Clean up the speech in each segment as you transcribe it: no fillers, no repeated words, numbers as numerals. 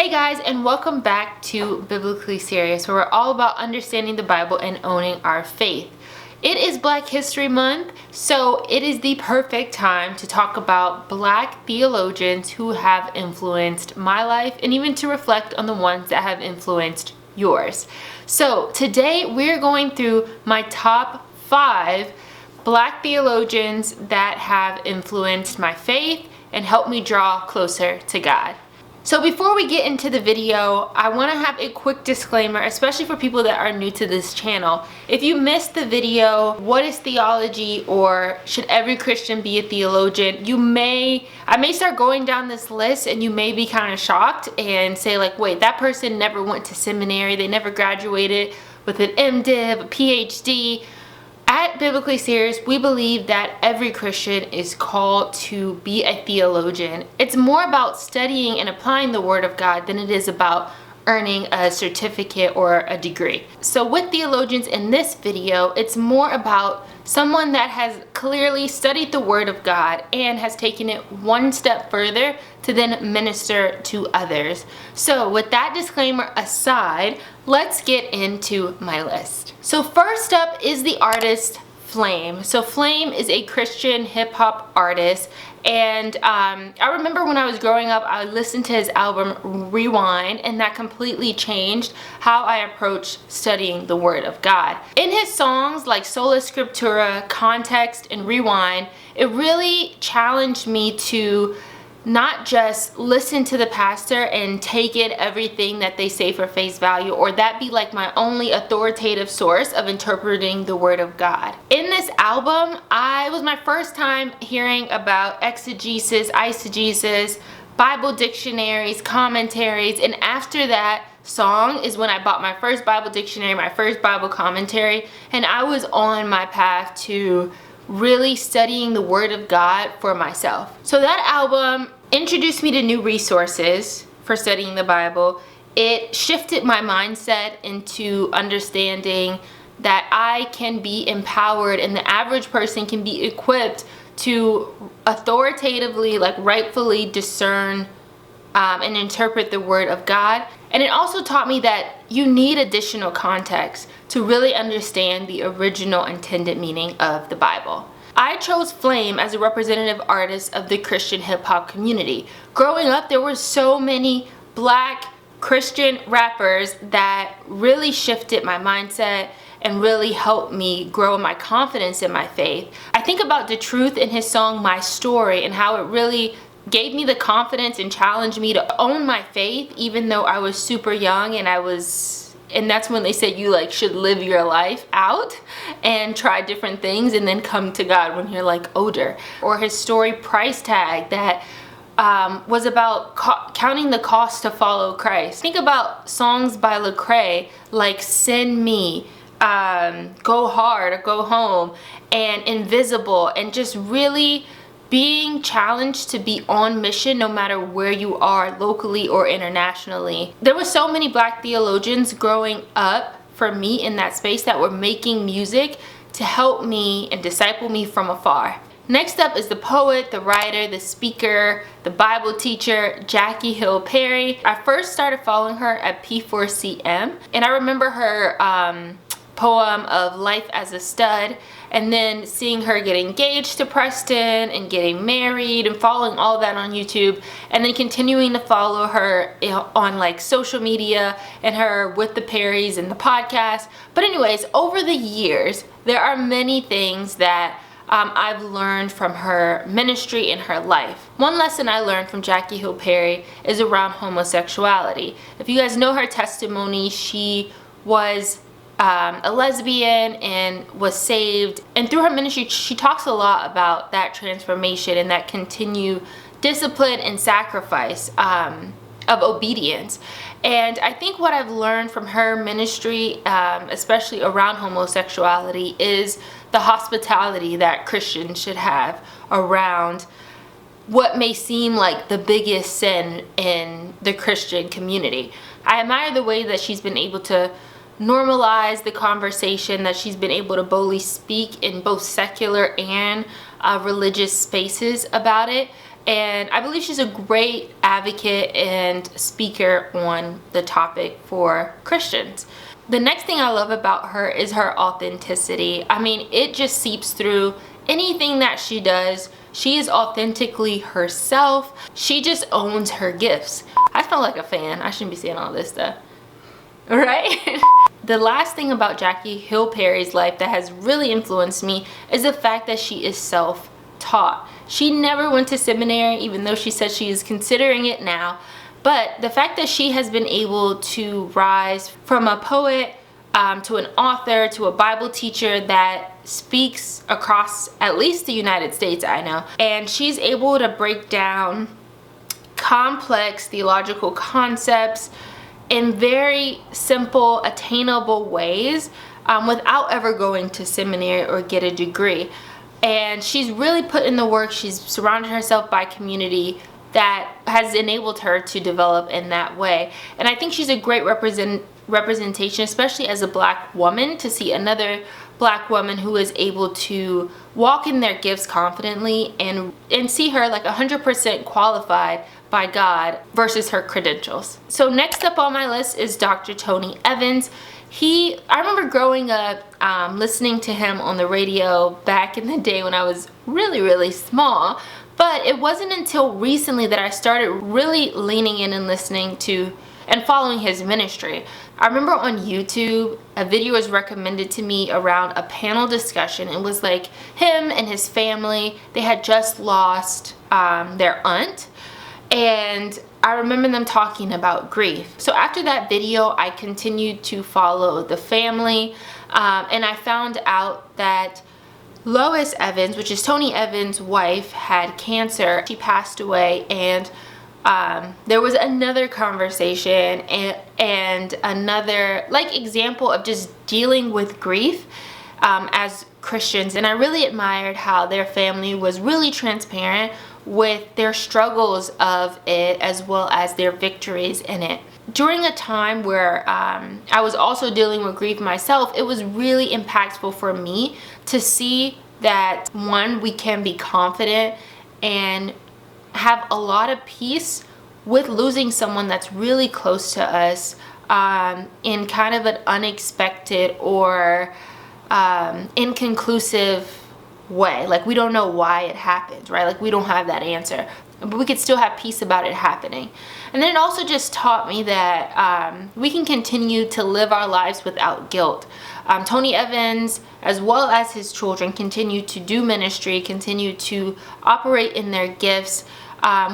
Hey guys, and welcome back to Biblically Serious, where we're all about understanding the Bible and owning our faith. It is Black History Month, so it is the perfect time to talk about Black theologians who have influenced my life and even to reflect on the ones that have influenced yours. So today we're going through my top 5 Black theologians that have influenced my faith and helped me draw closer to God. So before we get into the video, I want to have a quick disclaimer, especially for people that are new to this channel. If you missed the video, what is theology, or should every Christian be a theologian? I may start going down this list and you may be kind of shocked and say like, wait, that person never went to seminary, they never graduated with an MDiv, a PhD. At Biblically Serious, we believe that every Christian is called to be a theologian. It's more about studying and applying the Word of God than it is about earning a certificate or a degree. So with theologians in this video, it's more about someone that has clearly studied the Word of God and has taken it one step further to then minister to others. So with that disclaimer aside, let's get into my list. So first up is the artist Flame. So Flame is a Christian hip hop artist, and I remember when I was growing up, I listened to his album Rewind, and that completely changed how I approached studying the Word of God. In his songs like Sola Scriptura, Context, and Rewind, it really challenged me to not just listen to the pastor and take in everything that they say for face value, or that be like my only authoritative source of interpreting the Word of God. In this album, it was my first time hearing about exegesis, eisegesis, Bible dictionaries, commentaries, and after that song is when I bought my first Bible dictionary, my first Bible commentary, and I was on my path to really studying the Word of God for myself. So that album introduced me to new resources for studying the Bible. It shifted my mindset into understanding that I can be empowered and the average person can be equipped to authoritatively, rightfully discern and interpret the Word of God. And it also taught me that you need additional context to really understand the original intended meaning of the Bible. I chose Flame as a representative artist of the Christian hip hop community. Growing up, there were so many Black Christian rappers that really shifted my mindset and really helped me grow my confidence in my faith. I think about the truth in his song My Story and how it really gave me the confidence and challenged me to own my faith even though I was super young, and that's when they said you should live your life out and try different things and then come to God when you're older. Or his story Price Tag that was about counting the cost to follow Christ. Think about songs by Lecrae like Send Me, Go Hard or Go Home, and Invisible, and just really being challenged to be on mission no matter where you are, locally or internationally. There were so many Black theologians growing up for me in that space that were making music to help me and disciple me from afar. Next up is the poet, the writer, the speaker, the Bible teacher, Jackie Hill Perry. I first started following her at P4CM, and I remember her poem of Life as a Stud, and then seeing her get engaged to Preston and getting married and following all that on YouTube, and then continuing to follow her on social media and her with the Perrys and the podcast. But anyways, over the years, there are many things that I've learned from her ministry and her life. One lesson I learned from Jackie Hill Perry is around homosexuality. If you guys know her testimony, she was a lesbian and was saved, and through her ministry she talks a lot about that transformation and that continued discipline and sacrifice of obedience. And I think what I've learned from her ministry, especially around homosexuality, is the hospitality that Christians should have around what may seem like the biggest sin in the Christian community. I admire the way that she's been able to normalize the conversation, that she's been able to boldly speak in both secular and religious spaces about it. And I believe she's a great advocate and speaker on the topic for Christians. The next thing I love about her is her authenticity. I mean, it just seeps through anything that she does. She is authentically herself. She just owns her gifts. I feel like a fan. I shouldn't be saying all this stuff, right? The last thing about Jackie Hill Perry's life that has really influenced me is the fact that she is self-taught. She never went to seminary, even though she says she is considering it now. But the fact that she has been able to rise from a poet to an author to a Bible teacher that speaks across at least the United States, I know. And she's able to break down complex theological concepts in very simple, attainable ways without ever going to seminary or get a degree. And she's really put in the work. She's surrounded herself by community that has enabled her to develop in that way. And I think she's a great representation, especially as a Black woman, to see another Black woman who is able to walk in their gifts confidently and see her like 100% qualified by God versus her credentials. So next up on my list is Dr. Tony Evans. I remember growing up listening to him on the radio back in the day when I was really small, but it wasn't until recently that I started really leaning in and listening to and following his ministry. I remember on YouTube, a video was recommended to me around a panel discussion. It was like him and his family. They had just lost their aunt, and I remember them talking about grief. So after that video, I continued to follow the family, and I found out that Lois Evans, which is Tony Evans' wife, had cancer. She passed away, and there was another conversation and another like example of just dealing with grief as Christians. And I really admired how their family was really transparent with their struggles of it as well as their victories in it. During a time where I was also dealing with grief myself, it was really impactful for me to see that, one, we can be confident and have a lot of peace with losing someone that's really close to us in kind of an unexpected or inconclusive way. Like, we don't know why it happened, right? Like, we don't have that answer, but we could still have peace about it happening. And then it also just taught me that we can continue to live our lives without guilt. Tony Evans, as well as his children, continue to do ministry, continue to operate in their gifts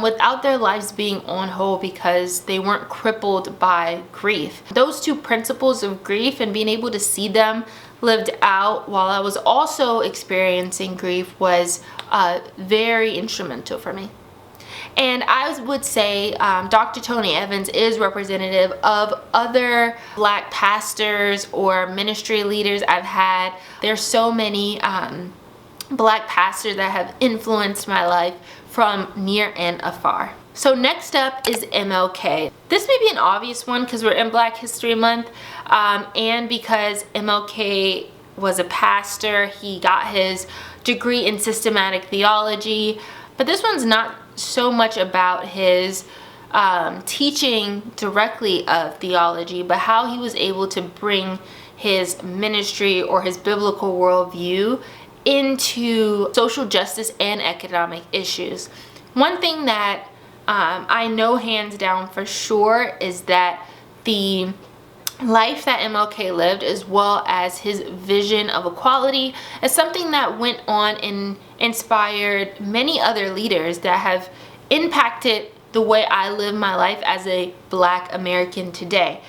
without their lives being on hold because they weren't crippled by grief. Those two principles of grief and being able to see them lived out while I was also experiencing grief was very instrumental for me. And I would say Dr. Tony Evans is representative of other Black pastors or ministry leaders I've had. There's so many Black pastors that have influenced my life from near and afar. So next up is MLK. This may be an obvious one because we're in Black History Month, and because MLK was a pastor. He got his degree in systematic theology, but this one's not so much about his teaching directly of theology, but how he was able to bring his ministry or his biblical worldview into social justice and economic issues. One thing that I know hands down for sure is that the life that MLK lived, as well as his vision of equality, is something that went on and inspired many other leaders that have impacted the way I live my life as a Black American today.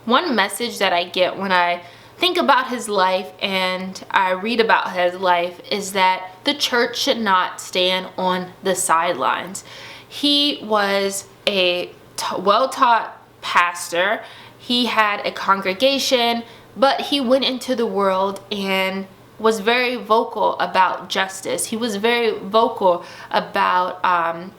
One message that I get when I think about his life and I read about his life is that the church should not stand on the sidelines. He was a well-taught pastor. He had a congregation, but he went into the world and was very vocal about justice. He was very vocal about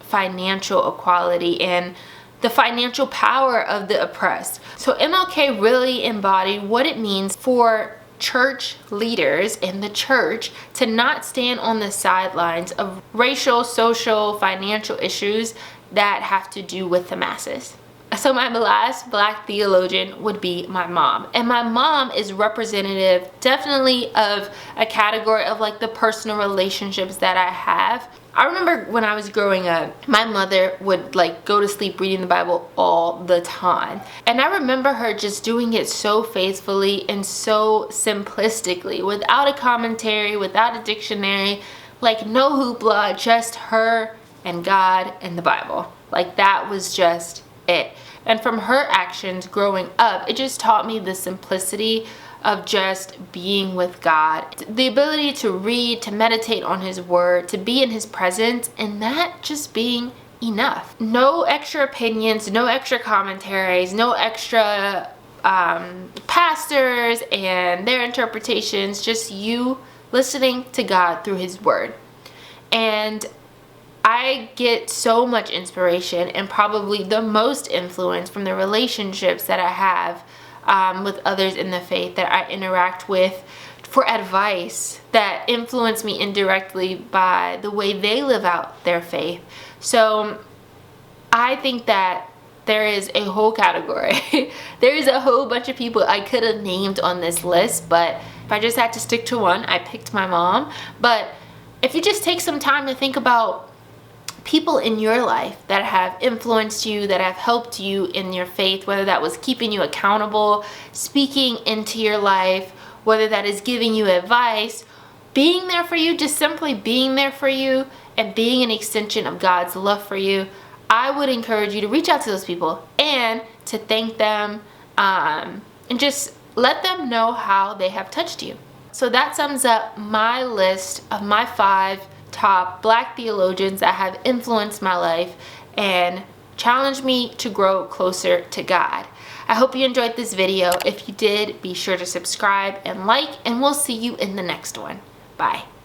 financial equality and the financial power of the oppressed. So MLK really embodied what it means for church leaders in the church to not stand on the sidelines of racial, social, financial issues that have to do with the masses. So my last Black theologian would be my mom. And my mom is representative definitely of a category of like the personal relationships that I have. I remember when I was growing up, my mother would like go to sleep reading the Bible all the time. And I remember her just doing it so faithfully and so simplistically, without a commentary, without a dictionary, like no hoopla, just her and God and the Bible. Like that was just it. And from her actions growing up, it just taught me the simplicity of just being with God, the ability to read, to meditate on his word, to be in his presence, and that just being enough. No extra opinions, no extra commentaries, no extra pastors and their interpretations, just you listening to God through his word. And I get so much inspiration and probably the most influence from the relationships that I have with others in the faith that I interact with for advice that influence me indirectly by the way they live out their faith. So I think that there is a whole category. There is a whole bunch of people I could have named on this list, but if I just had to stick to one, I picked my mom. But if you just take some time to think about people in your life that have influenced you, that have helped you in your faith, whether that was keeping you accountable, speaking into your life, whether that is giving you advice, being there for you, just simply being there for you and being an extension of God's love for you, I would encourage you to reach out to those people and to thank them and just let them know how they have touched you. So that sums up my list of my 5 top Black theologians that have influenced my life and challenged me to grow closer to God. I hope you enjoyed this video. If you did, be sure to subscribe and like, and we'll see you in the next one. Bye.